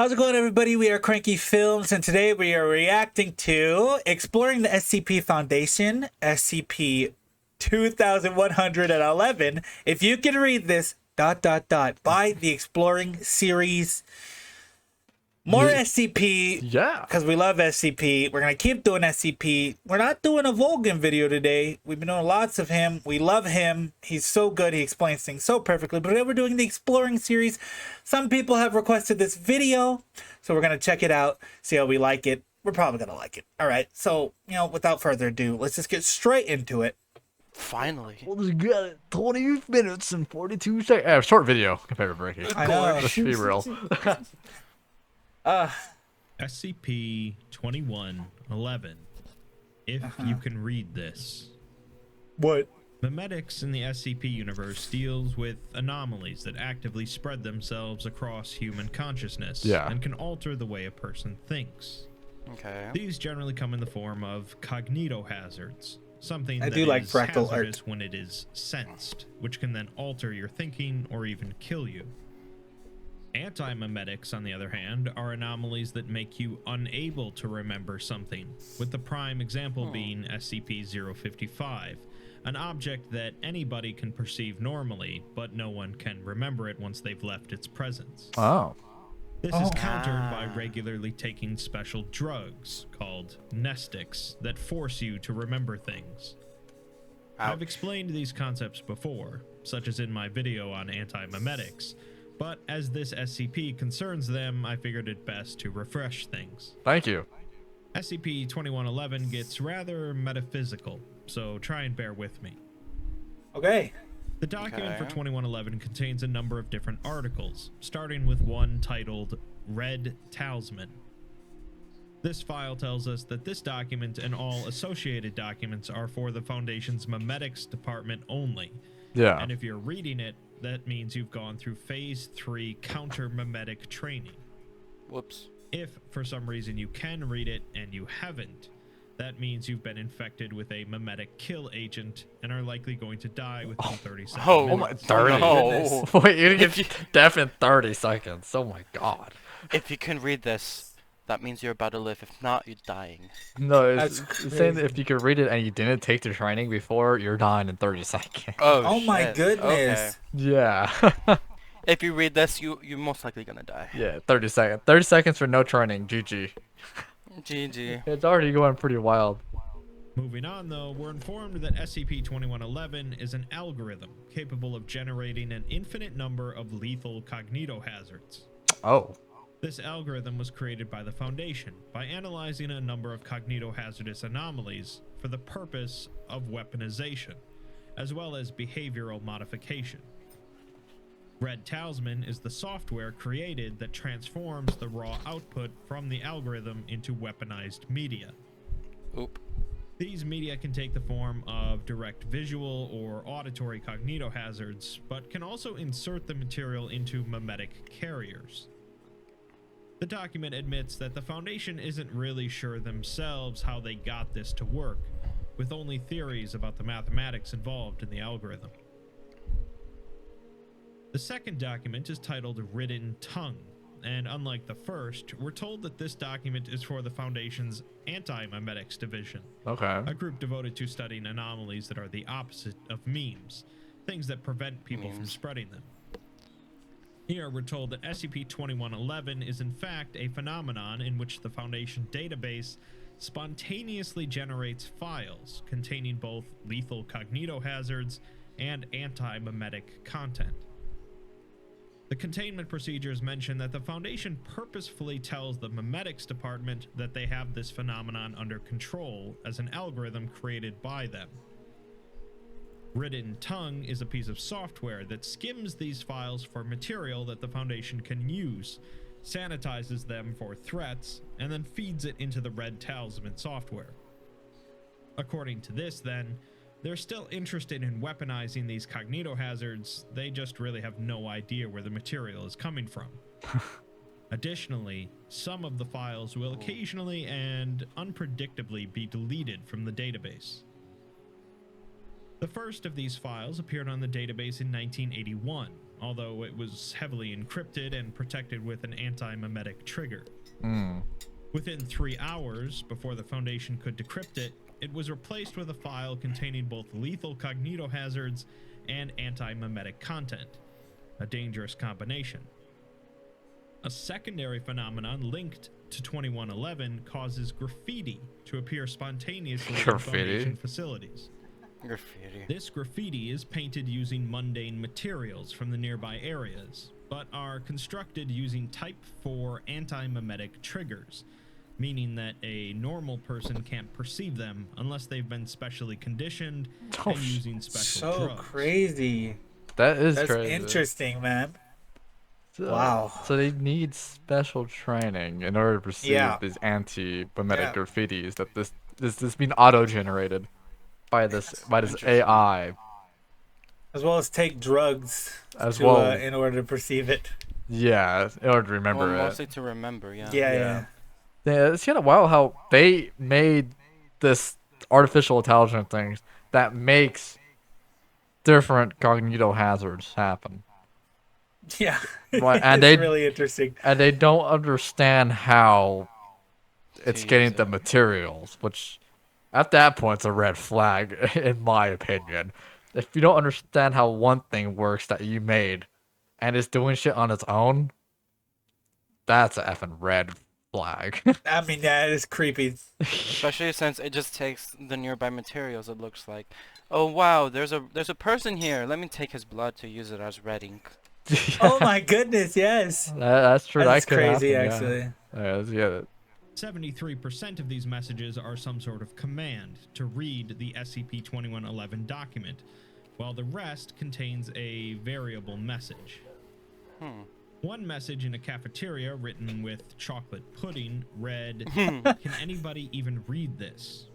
How's it going, everybody? We are Cranky Films, and today we are reacting to Exploring the SCP Foundation, SCP-2111. If you can read this, ... by the Exploring series. More SCP. Yeah. Because we love SCP. We're going to keep doing SCP. We're not doing a Volgan video today. We've been doing lots of him. We love him. He's so good. He explains things so perfectly. But today we're doing the Exploring series. Some people have requested this video. So we're going to check it out. See how we like it. We're probably going to like it. All right. So, without further ado, let's just get straight into it. Finally. Well, we got it. 20 minutes and 42 seconds. Short video compared to Breaking. I know. Let's be real. SCP-2111. If you can read this. What? Memetics in the SCP universe deals with anomalies that actively spread themselves across human consciousness and can alter the way a person thinks. Okay. These generally come in the form of cognitohazards, something I that do like is fractal hazardous art. when it is sensed, which can then alter your thinking or even kill you. Anti-memetics, on the other hand, are anomalies that make you unable to remember something, with the prime example being SCP-055, an object that anybody can perceive normally, but no one can remember it once they've left its presence. Oh. This is countered by regularly taking special drugs, called nestics, that force you to remember things. I've explained these concepts before, such as in my video on anti-memetics, but as this SCP concerns them, I figured it best to refresh things. Thank you. SCP-2111 gets rather metaphysical, so try and bear with me. Okay. The document for 2111 contains a number of different articles, starting with one titled Red Talisman. This file tells us that this document and all associated documents are for the Foundation's memetics department only. Yeah. And if you're reading it, that means you've gone through Phase 3 counter-memetic training. Whoops. If, for some reason, you can read it and you haven't, that means you've been infected with a memetic kill agent and are likely going to die within 30 seconds. Oh my, 30. No. Wait, you're gonna get deaf in 30 seconds. Oh my god. If you can read this, that means you're about to live. If not, you're dying. No, That's it's saying that if you could read it and you didn't take the training before, you're dying in 30 seconds. Oh my shit. goodness. Yeah. If you read this, you're most likely gonna die. Yeah, 30 seconds. 30 seconds for no training. GG. GG. It's already going pretty wild. Moving on, though, we're informed that SCP-2111 is an algorithm capable of generating an infinite number of lethal cognitohazards. Oh. This algorithm was created by the Foundation by analyzing a number of cognitohazardous anomalies for the purpose of weaponization, as well as behavioral modification. Red Talisman is the software created that transforms the raw output from the algorithm into weaponized media. Oop. These media can take the form of direct visual or auditory cognitohazards, but can also insert the material into memetic carriers. The document admits that the Foundation isn't really sure themselves how they got this to work, with only theories about the mathematics involved in the algorithm. The second document is titled Written Tongue, and unlike the first, we're told that this document is for the Foundation's Anti-Memetics Division, Okay. a group devoted to studying anomalies that are the opposite of memes, things that prevent people from spreading them. Here, we're told that SCP-2111 is in fact a phenomenon in which the Foundation database spontaneously generates files containing both lethal cognitohazards and anti-memetic content. The containment procedures mention that the Foundation purposefully tells the memetics department that they have this phenomenon under control as an algorithm created by them. Written Tongue is a piece of software that skims these files for material that the Foundation can use, sanitizes them for threats, and then feeds it into the Red Talisman software. According to this, then, they're still interested in weaponizing these cognitohazards, they just really have no idea where the material is coming from. Additionally, some of the files will occasionally and unpredictably be deleted from the database. The first of these files appeared on the database in 1981, although it was heavily encrypted and protected with an anti-memetic trigger. Within 3 hours before the Foundation could decrypt it, it was replaced with a file containing both lethal cognitohazards and anti-memetic content, a dangerous combination. A secondary phenomenon linked to 2111 causes graffiti to appear spontaneously in Foundation facilities. Graffiti. This graffiti is painted using mundane materials from the nearby areas, but are constructed using Type 4 anti-memetic triggers, meaning that a normal person can't perceive them unless they've been specially conditioned and using special So drugs. crazy. That's That's crazy. interesting, man. So, Wow. So they need special training in order to perceive these anti-memetic graffitis that this being auto-generated by this AI. As well as take drugs As well. in order to perceive it. Yeah, in order to remember it. Mostly to remember, yeah. Yeah. Yeah, it's kind of wild how they made this artificial intelligence thing that makes different cognito hazards happen. Yeah. Right, And it's really interesting. And they don't understand how it's getting the it. materials, which at that point is a red flag, in my opinion. If you don't understand how one thing works that you made and it's doing shit on its own, that's a effing red flag. I mean, that is creepy. Especially since it just takes the nearby materials, it looks like. Oh wow, there's a person here. Let me take his blood to use it as red ink. Oh my goodness, yes. That's true. That's that could crazy, happen, actually. Yeah. 73% of these messages are some sort of command to read the SCP-2111 document, while the rest contains a variable message. One message in a cafeteria written with chocolate pudding read, "Can anybody even read this?"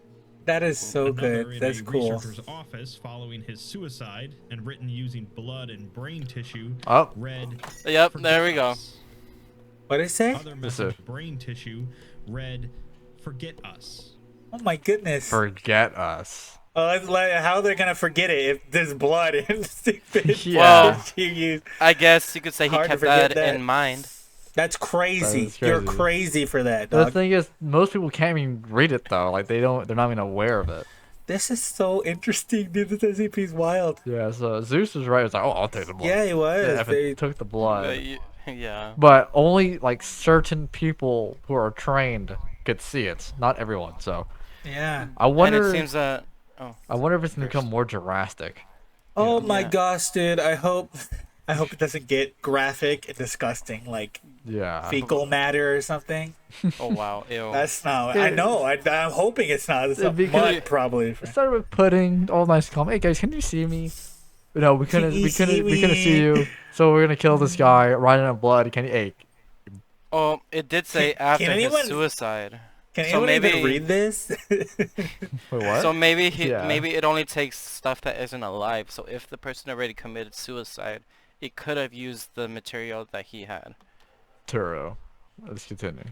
That is so Another good. in That's a cool. researcher's office following his suicide and written using blood and brain tissue read, Yep, "Forget there we go. us." What did it say? Other message, brain tissue, read, "Forget us." Oh my goodness. Forget us. Oh, that's like how they're gonna forget it if there's blood in stupid Yeah. you use. I guess you could say he Hard to kept forget that that. in mind. That's crazy. That is You're crazy. crazy for that, The dog. thing is, most people can't even read it though. Like they're not even aware of it. This is so interesting, dude. This SCP's wild. Yeah. So Zeus was right. It's like, oh, I'll take the blood. Yeah, he was. Yeah, if They- it took the blood. Yeah. But only like certain people who are trained could see it. Not everyone. So yeah. I And wonder. it seems that. Oh. I wonder if it's gonna become more drastic. Oh my Yeah. gosh, dude. I hope it doesn't get graphic and disgusting, like Yeah. fecal matter or something. Oh wow. Ew. That's not. I know. I'm hoping it's not. It's not Because- mud, probably. It started with pudding, all nice calm. Hey guys, can you see me? No, we couldn't. Can you We couldn't. see We couldn't see me? you. So we're gonna kill this guy, riding in blood. Can you? Hey, Oh, it did say after anyone- his suicide. Can So anyone even maybe- read this? wait, what? So maybe Yeah. maybe it only takes stuff that isn't alive. So if the person already committed suicide, he could have used the material that he had. Turo. Let's continue.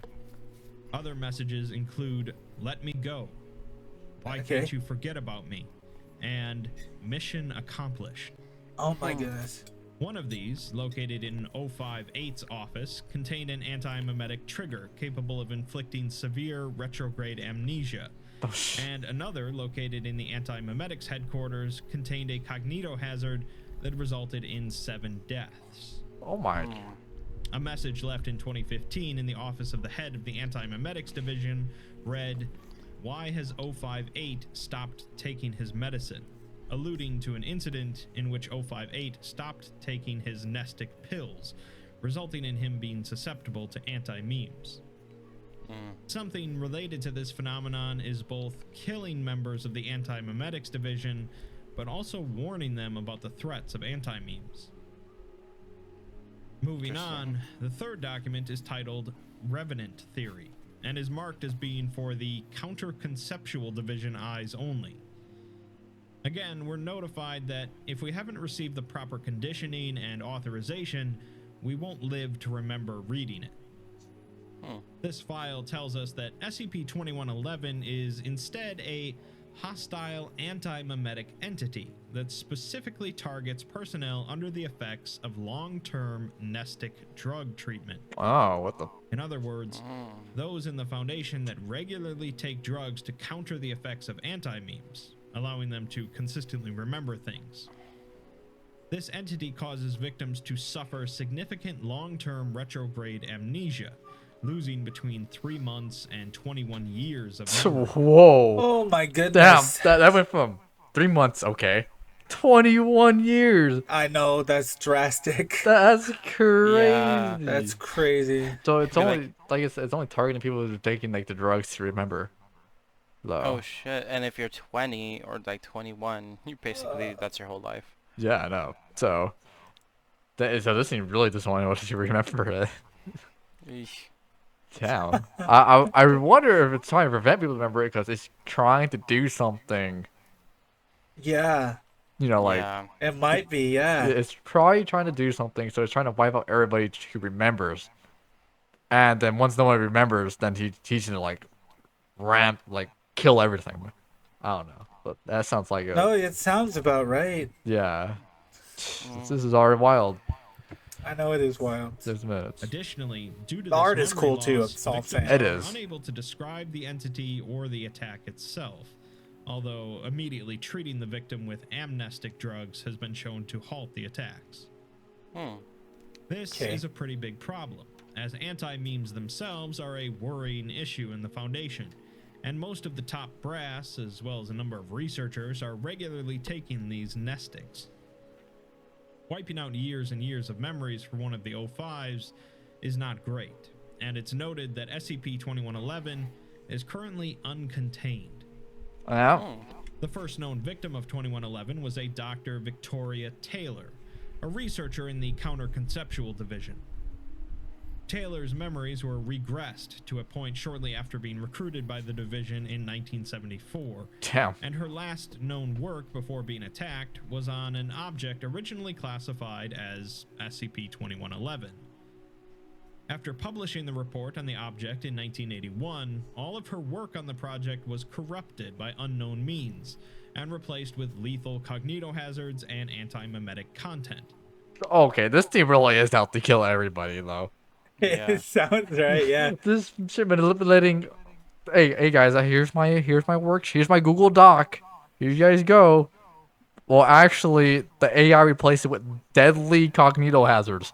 Other messages include, "Let me go," "Why Okay. can't you forget about me?" and "Mission accomplished." Oh my goodness. One of these, located in 058's office, contained an anti-memetic trigger capable of inflicting severe retrograde amnesia. And another, located in the anti-memetics headquarters, contained a cognitohazard that resulted in 7 deaths. Oh my. A message left in 2015 in the office of the head of the anti-memetics division read, "Why has 058 stopped taking his medicine?" alluding to an incident in which 058 stopped taking his Nestic pills, resulting in him being susceptible to anti-memes. Something related to this phenomenon is both killing members of the anti-memetics division, but also warning them about the threats of anti-memes. Moving on, the third document is titled Revenant Theory, and is marked as being for the counter-conceptual division eyes only. Again, we're notified that if we haven't received the proper conditioning and authorization, we won't live to remember reading it. This file tells us that SCP-2111 is instead a hostile anti-memetic entity that specifically targets personnel under the effects of long-term nestic drug treatment. Oh, what the? In other words, those in the Foundation that regularly take drugs to counter the effects of anti-memes, allowing them to consistently remember things. This entity causes victims to suffer significant long-term retrograde amnesia, losing between 3 months and 21 years of memory. Whoa. Oh my Damn, goodness. that went from 3 months, okay, 21 years. I know, that's drastic. That's crazy. Yeah. That's crazy. So it's Be only like it's only targeting people who are taking like the drugs to remember. Though. Oh shit! And if you're 20 or like 21, you basically that's your whole life. Yeah, I know. So this thing really doesn't want anyone to remember it. Eesh. Damn. I wonder if it's trying to prevent people to remember it because it's trying to do something. Yeah, You know, like Yeah. it might be. Yeah. it's probably trying to do something. So it's trying to wipe out everybody who remembers. And then once no one remembers, then he's gonna like kill everything. I don't know, but that sounds like a No, it sounds about right. yeah. This is already wild. I know it is wild. 6 minutes. Additionally, due to The this art is memory cool, too, loss, that's all I'm victims saying. It are is. unable to describe the entity or the attack itself, although immediately treating the victim with amnestic drugs has been shown to halt the attacks. This Okay. is a pretty big problem, as anti-memes themselves are a worrying issue in the Foundation, and most of the top brass, as well as a number of researchers, are regularly taking these nestics. Wiping out years and years of memories for one of the O5s is not great, and it's noted that SCP-2111 is currently uncontained. Yeah. The first known victim of 2111 was a Dr. Victoria Taylor, a researcher in the Counter-Conceptual Division. Taylor's memories were regressed to a point shortly after being recruited by the division in 1974, Damn. and her last known work before being attacked was on an object originally classified as SCP-2111. After publishing the report on the object in 1981, all of her work on the project was corrupted by unknown means and replaced with lethal cognitohazards and anti-memetic content. Okay, this team really is out to kill everybody though. Yeah. It sounds right. Yeah. This shit manipulating. Hey guys, here's my work. Here's my Google Doc. Here you guys go. Well, actually, the AI replaced it with deadly cognitohazards.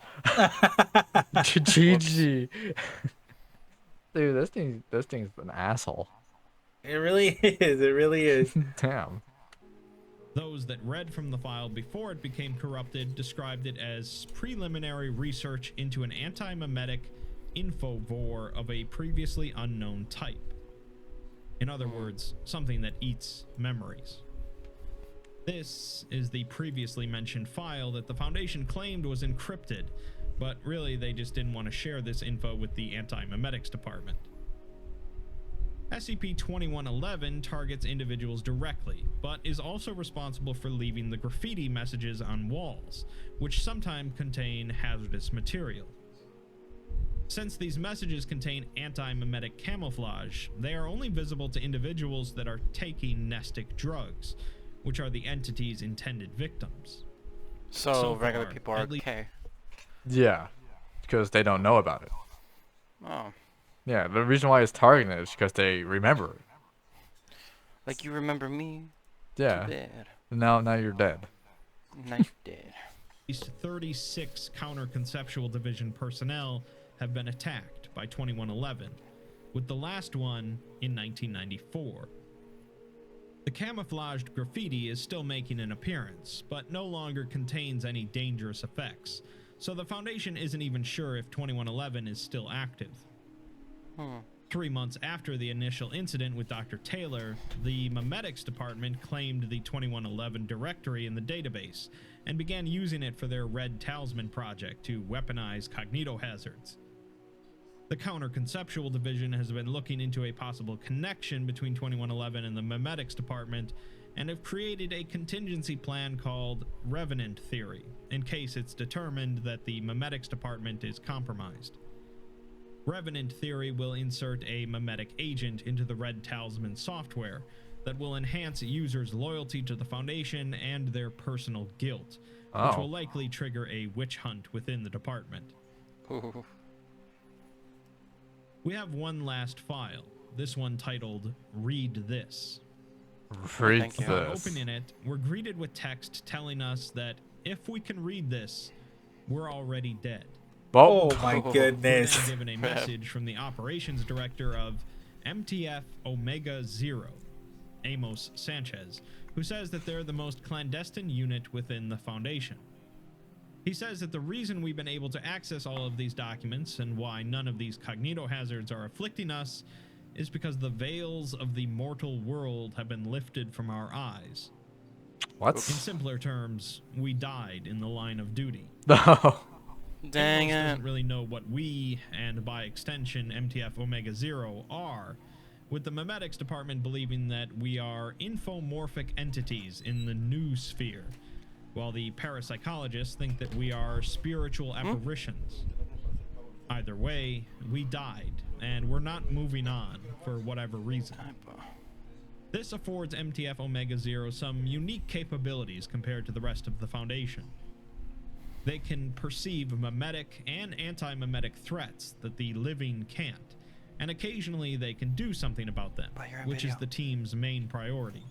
GG. Dude, this thing's an asshole. It really is. It really is. Damn. Those that read from the file before it became corrupted described it as preliminary research into an anti-memetic infovore of a previously unknown type. In other words, something that eats memories. This is the previously mentioned file that the Foundation claimed was encrypted, but really they just didn't want to share this info with the anti-memetics department. SCP-2111 targets individuals directly, but is also responsible for leaving the graffiti messages on walls, which sometimes contain hazardous material. Since these messages contain anti-memetic camouflage, they are only visible to individuals that are taking nestic drugs, which are the entity's intended victims. So So regular far, people are at least- okay. Yeah, because they don't know about it. Oh, Yeah, the reason why it's targeting it is because they remember it. like you remember me? Yeah. Too bad. Now you're dead. Now you're dead. At least 36 Counter-Conceptual Division personnel have been attacked by 2111, with the last one in 1994. The camouflaged graffiti is still making an appearance, but no longer contains any dangerous effects, so the Foundation isn't even sure if 2111 is still active. 3 months after the initial incident with Dr. Taylor, the memetics department claimed the 2111 directory in the database and began using it for their Red Talisman project to weaponize cognitohazards. The Counter-Conceptual Division has been looking into a possible connection between 2111 and the memetics department and have created a contingency plan called Revenant Theory, in case it's determined that the memetics department is compromised. Revenant Theory will insert a memetic agent into the Red Talisman software that will enhance users' loyalty to the Foundation and their personal guilt, which Oh. will likely trigger a witch hunt within the department. Ooh. We have one last file, this one titled Read This. Read thank you. Upon this. opening it, we're greeted with text telling us that if we can read this, we're already dead. Oh, Oh my Oh. We're goodness. then given a message from the operations director of MTF Omega Zero, Amos Sanchez, who says that they're the most clandestine unit within the Foundation. He says that the reason we've been able to access all of these documents and why none of these cognito hazards are afflicting us is because the veils of the mortal world have been lifted from our eyes. what? In simpler terms, we died in the line of duty. No. Dang Amos it. doesn't really know what we, and by extension MTF Omega Zero, are, with the memetics department believing that we are infomorphic entities in the new sphere, while the parapsychologists think that we are spiritual apparitions. Either way, we died, and we're not moving on for whatever reason. This affords MTF Omega Zero some unique capabilities compared to the rest of the Foundation. They can perceive memetic and anti-memetic threats that the living can't, and occasionally they can do something about them, But you're in which is video. the team's main priority.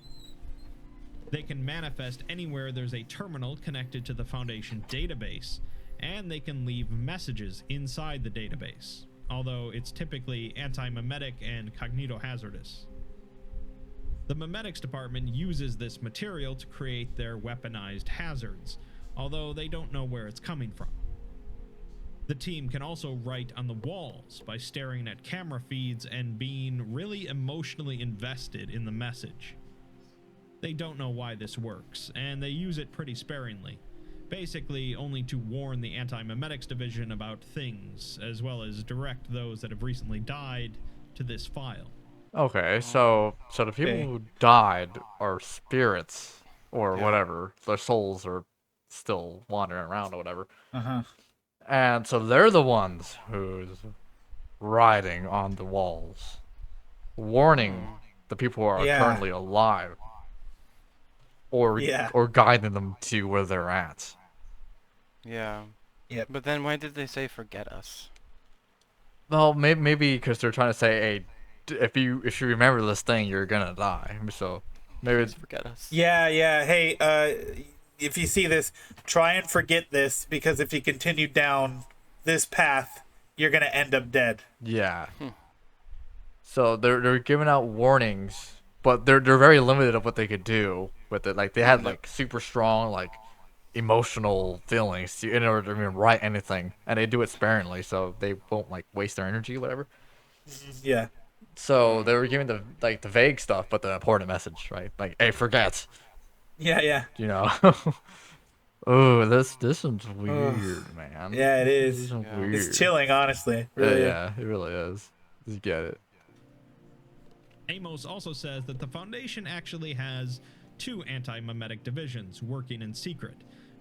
They can manifest anywhere there's a terminal connected to the Foundation database, and they can leave messages inside the database, although it's typically anti-memetic and cognito-hazardous. The memetics department uses this material to create their weaponized hazards, although they don't know where it's coming from. The team can also write on the walls by staring at camera feeds and being really emotionally invested in the message. They don't know why this works, and they use it pretty sparingly, basically only to warn the anti-memetics division about things, as well as direct those that have recently died to this file. Okay, so the people Okay. who died are spirits or Yeah. whatever. Their souls are still wandering around or whatever. Uh-huh. And so they're the ones who's writing on the walls, warning the people who are Yeah. currently alive, or Yeah. or guiding them to where they're at. Yeah. Yep. But then why did they say forget us? Well, maybe because they're trying to say, hey, if you remember this thing, you're gonna die. So maybe Please forget us. Yeah, yeah. Hey, if you see this, try and forget this, because if you continue down this path, you're gonna end up dead. yeah. So they're giving out warnings, but they're very limited of what they could do with it. Like they had like super strong like emotional feelings in order to even write anything, and they do it sparingly, so they won't like waste their energy, whatever. Yeah. So they were giving the vague stuff, but the important message, right? Like, hey, forget, Yeah, yeah. you know. Oh, this one's weird, man. Yeah, it This is. one's Yeah. weird. It's chilling, honestly. Really. Yeah, it really is. Just get it. Amos also says that the Foundation actually has 2 anti-memetic divisions working in secret,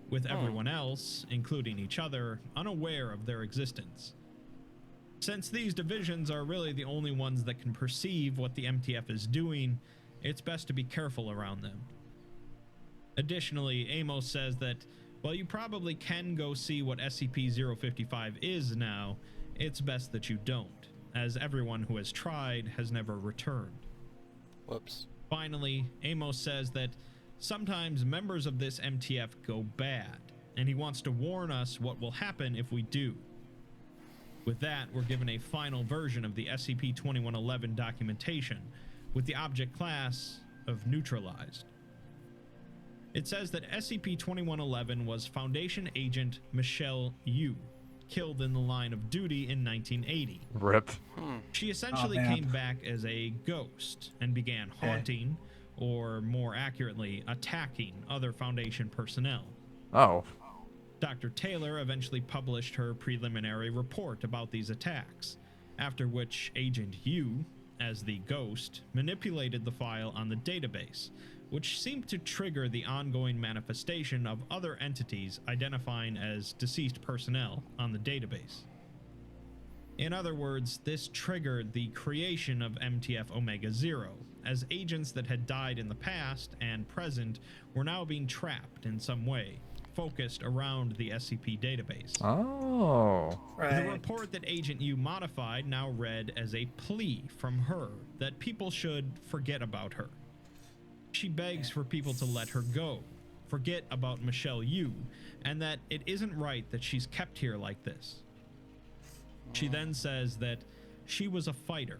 with everyone else, including each other, unaware of their existence. Since these divisions are really the only ones that can perceive what the MTF is doing, it's best to be careful around them. Additionally, Amos says that while you probably can go see what SCP-055 is now, it's best that you don't, as everyone who has tried has never returned. Whoops. Finally, Amos says that sometimes members of this MTF go bad, and he wants to warn us what will happen if we do. With that, we're given a final version of the SCP-2111 documentation, with the object class of neutralized. It says that SCP-2111 was Foundation agent Michelle Yu, killed in the line of duty in 1980. Rip. She essentially man. came back as a ghost and began haunting, or more accurately, attacking other Foundation personnel. Oh. Dr. Taylor eventually published her preliminary report about these attacks, after which Agent Yu, as the ghost, manipulated the file on the database, which seemed to trigger the ongoing manifestation of other entities identifying as deceased personnel on the database. In other words, this triggered the creation of MTF Omega Zero, as agents that had died in the past and present were now being trapped in some way, focused around the SCP database. Oh. The Right. report that Agent U modified now read as a plea from her that people should forget about her. She begs for people to let her go, forget about Michelle Yu, and that it isn't right that she's kept here like this. She then says that she was a fighter.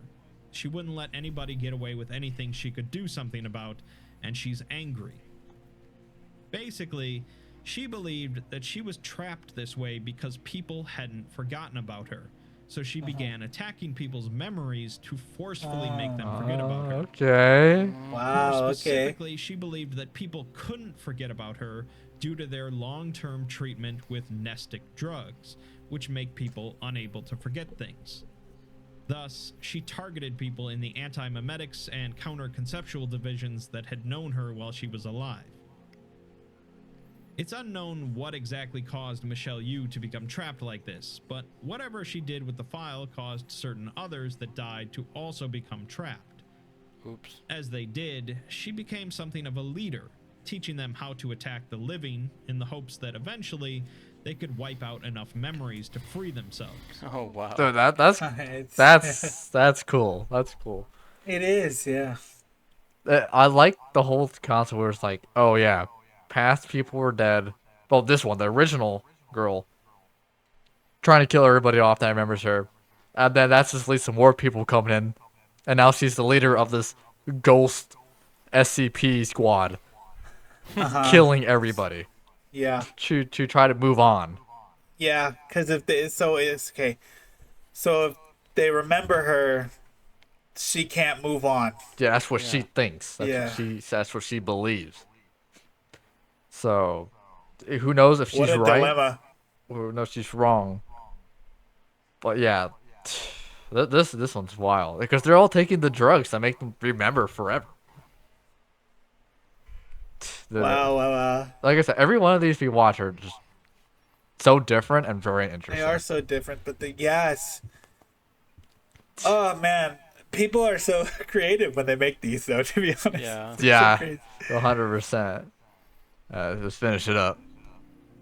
She wouldn't let anybody get away with anything she could do something about, and she's angry. Basically, she believed that she was trapped this way because people hadn't forgotten about her. So she began attacking people's memories to forcefully make them forget about her. Okay. Wow. More Okay. specifically, she believed that people couldn't forget about her due to their long-term treatment with nestic drugs, which make people unable to forget things. Thus, she targeted people in the anti-memetics and counter-conceptual divisions that had known her while she was alive. It's unknown what exactly caused Michelle Yu to become trapped like this, but whatever she did with the file caused certain others that died to also become trapped. Oops. As they did, she became something of a leader, teaching them how to attack the living in the hopes that eventually they could wipe out enough memories to free themselves. Oh wow. So that's It's- that's cool. That's cool. It is. Yeah. I like the whole concept where it's like, oh yeah, past people were dead. Well, this one, the original girl, trying to kill everybody off that remembers her, and then that's just leads to more people coming in, and now she's the leader of this ghost SCP squad, killing everybody Yeah. to try to move on. Yeah. Because if they, so it's okay. So if they remember her, she can't move on. Yeah, that's what she thinks. That's what she believes. So, who knows if What she's a right? dilemma. Who knows if she's wrong? But yeah, this one's wild because they're all taking the drugs that make them remember forever. Wow. Wow. Wow. Like I said, every one of these we watch are just so different and very They interesting. are so different, but yes. Oh man, people are so creative when they make these, though. To be honest. Yeah. It's so Yeah, crazy. 100%. Let's finish it up.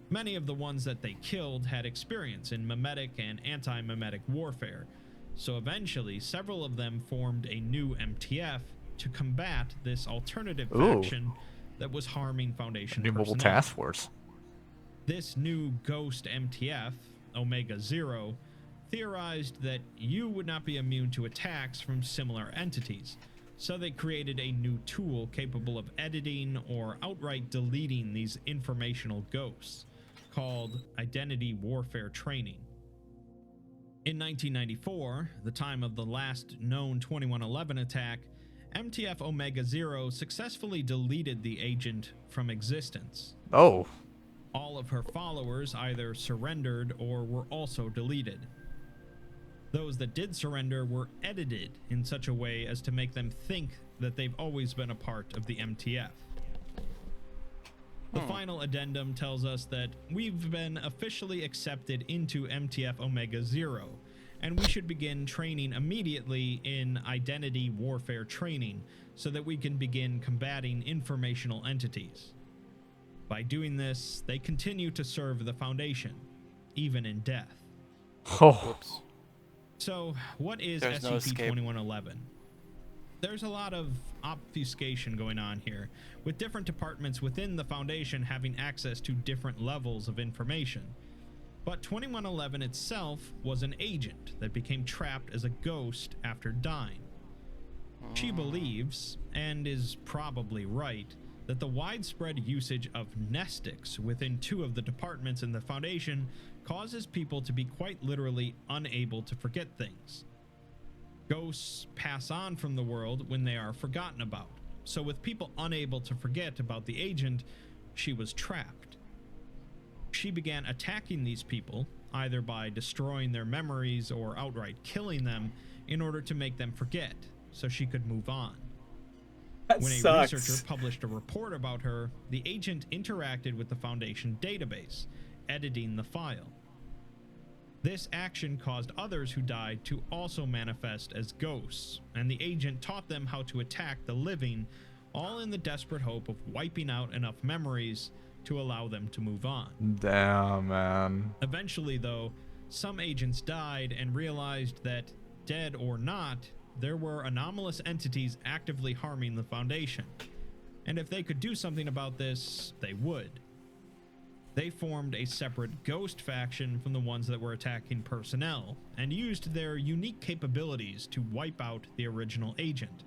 Many of the ones that they killed had experience in memetic and anti-memetic warfare, so eventually several of them formed a new MTF to combat this alternative Ooh. faction that was harming Foundation New mobile personnel. task force. This new ghost MTF, Omega Zero, theorized that you would not be immune to attacks from similar entities, so they created a new tool capable of editing or outright deleting these informational ghosts, called Identity Warfare Training. In 1994, the time of the last known 2111 attack, MTF Omega Zero successfully deleted the agent from existence. Oh, All of her followers either surrendered or were also deleted. Those that did surrender were edited in such a way as to make them think that they've always been a part of the MTF. The final addendum tells us that we've been officially accepted into MTF Omega Zero, and we should begin training immediately in identity warfare training so that we can begin combating informational entities. By doing this, they continue to serve the Foundation, even in death. oh, Whoops. So, what is There's no escape. SCP-2111? There's a lot of obfuscation going on here, with different departments within the Foundation having access to different levels of information. But 2111 itself was an agent that became trapped as a ghost after dying. She believes, and is probably right, that the widespread usage of nestics within two of the departments in the Foundation causes people to be quite literally unable to forget things. Ghosts pass on from the world when they are forgotten about, so with people unable to forget about the agent, she was trapped. She began attacking these people, either by destroying their memories or outright killing them, in order to make them forget, so she could move on. That When a sucks. researcher published a report about her, the agent interacted with the Foundation database, editing the file. This action caused others who died to also manifest as ghosts, and the agent taught them how to attack the living, all in the desperate hope of wiping out enough memories to allow them to move on. Damn, man. Eventually, though, some agents died and realized that, dead or not, there were anomalous entities actively harming the Foundation. And if they could do something about this, they would. They formed a separate ghost faction from the ones that were attacking personnel, and used their unique capabilities to wipe out the original agent.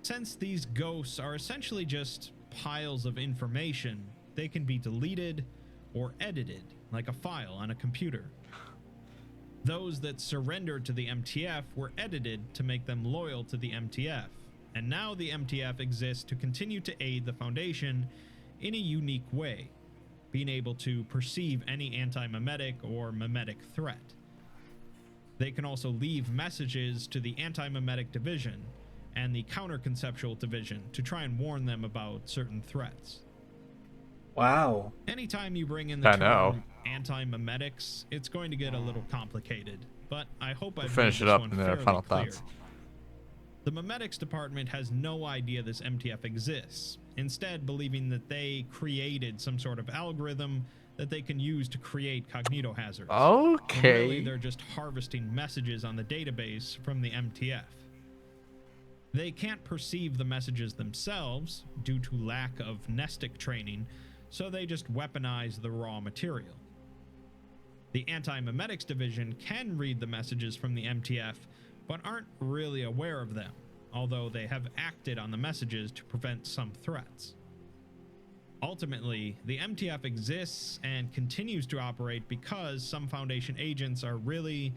Since these ghosts are essentially just piles of information, they can be deleted or edited like a file on a computer. Those that surrendered to the MTF were edited to make them loyal to the MTF, and now the MTF exists to continue to aid the Foundation in a unique way, being able to perceive any anti-memetic or memetic threat. They can also leave messages to the anti-memetic division and the counter-conceptual division to try and warn them about certain threats. Wow. Anytime you bring in the I know. term anti-memetics, it's going to get a little complicated, but I hope I've Finish made it this up one in the fairly final clear. thoughts. The memetics department has no idea this MTF exists, instead believing that they created some sort of algorithm that they can use to create cognitohazards. When really, Okay. they're just harvesting messages on the database from the MTF. They can't perceive the messages themselves due to lack of nestic training, so they just weaponize the raw material. The anti-memetics division can read the messages from the MTF, but aren't really aware of them, although they have acted on the messages to prevent some threats. Ultimately, the MTF exists and continues to operate because some Foundation agents are really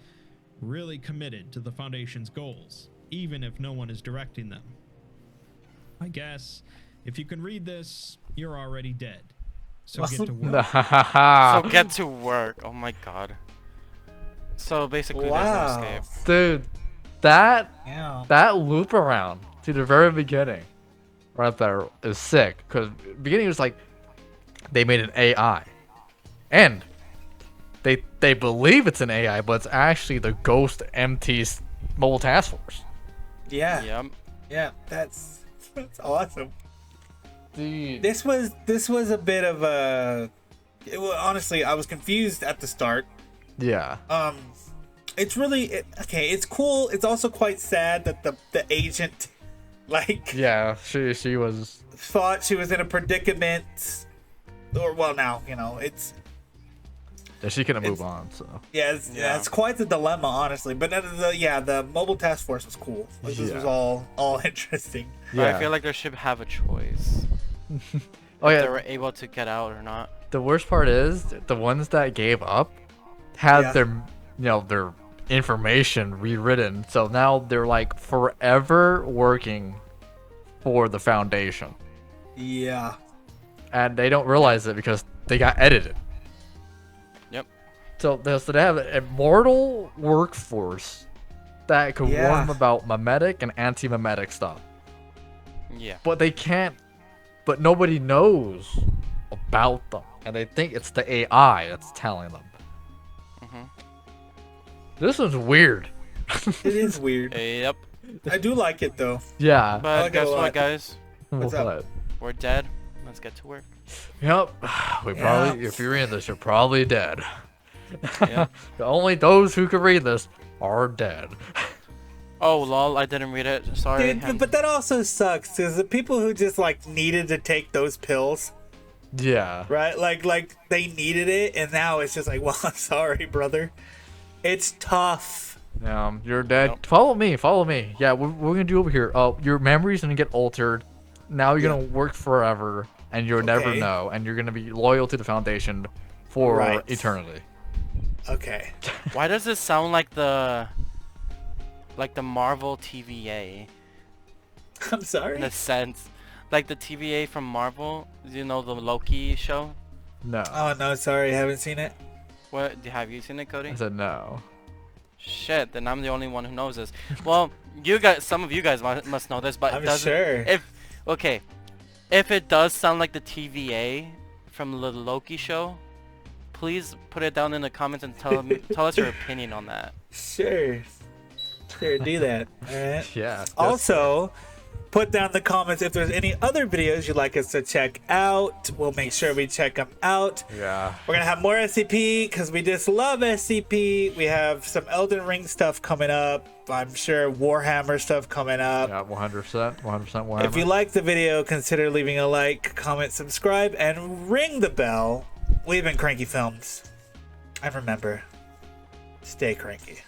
committed to the Foundation's goals, even if no one is directing them. I guess, if you can read this, you're already dead. So get to work. So get to work. Oh my god. So basically, Wow. there's no escape. Dude, that Yeah. loop around to the very beginning right there is sick. Because beginning was like they made an AI, and they believe it's an AI, but it's actually the Ghost MT's mobile task force. Yeah. Yep. Yeah. That's awesome. Dude. This was a bit of a. Honestly, I was confused at the start. Yeah. It's really okay. It's cool. It's also quite sad that the agent, like, Yeah. She was. thought she was in a predicament, or well, now it's. Yeah, she couldn't move It's- on. So. Yeah, Yeah. it's quite the dilemma, honestly. But the mobile task force was cool. This Yeah. was all interesting. But Yeah. I feel like they should have a choice. Oh If yeah. they were able to get out or not. The worst part is the ones that gave up had Yeah. their information rewritten, so now they're like forever working for the Foundation, Yeah. and they don't realize it because they got edited. Yep. So they have an immortal workforce that could warn Yeah. them about memetic and anti-memetic stuff, Yeah. but they can't. But nobody knows about them, and they think it's the AI that's telling them. Mhm. This one's weird. It is weird. Yep. I do like it though. Yeah. But like it a guess lot. what, guys? What's up? What? We're dead. Let's get to work. Yep. We Yeah. probably, if you're reading this, you're probably dead. Yeah. Only those who can read this are dead. Oh, lol, I didn't read it. Sorry. Dude, but that also sucks because the people who just like needed to take those pills, Yeah. right? Like they needed it, and now it's just like, well, I'm sorry, brother. It's tough. You're dead. Nope. Follow me. Follow me. Yeah, we're gonna do over here. Your memory's gonna get altered. Now you're gonna work forever, and you'll never Okay. know, and you're gonna be loyal to the Foundation for Right. eternity. Okay. Why does this sound like the Marvel TVA I'm sorry. in a sense? Like the TVA from Marvel, you know, the Loki show? No. Oh no, sorry, I haven't seen it. What, have you seen it, Cody? I said no. Shit, then I'm the only one who knows this. Well, some of you guys must know this, but I'm it doesn't. sure. If it does sound like the TVA from the Loki show, please put it down in the comments and tell us your opinion on that. Sure, do that. All right. Yeah. Also, put down in the comments if there's any other videos you'd like us to check out. We'll make sure we check them out. Yeah. We're gonna have more SCP because we just love SCP. We have some Elden Ring stuff coming up. I'm sure Warhammer stuff coming up. Yeah, 100%. 100% Warhammer. If you like the video, consider leaving a like, comment, subscribe, and ring the bell. We've been Cranky Films. And remember, stay cranky.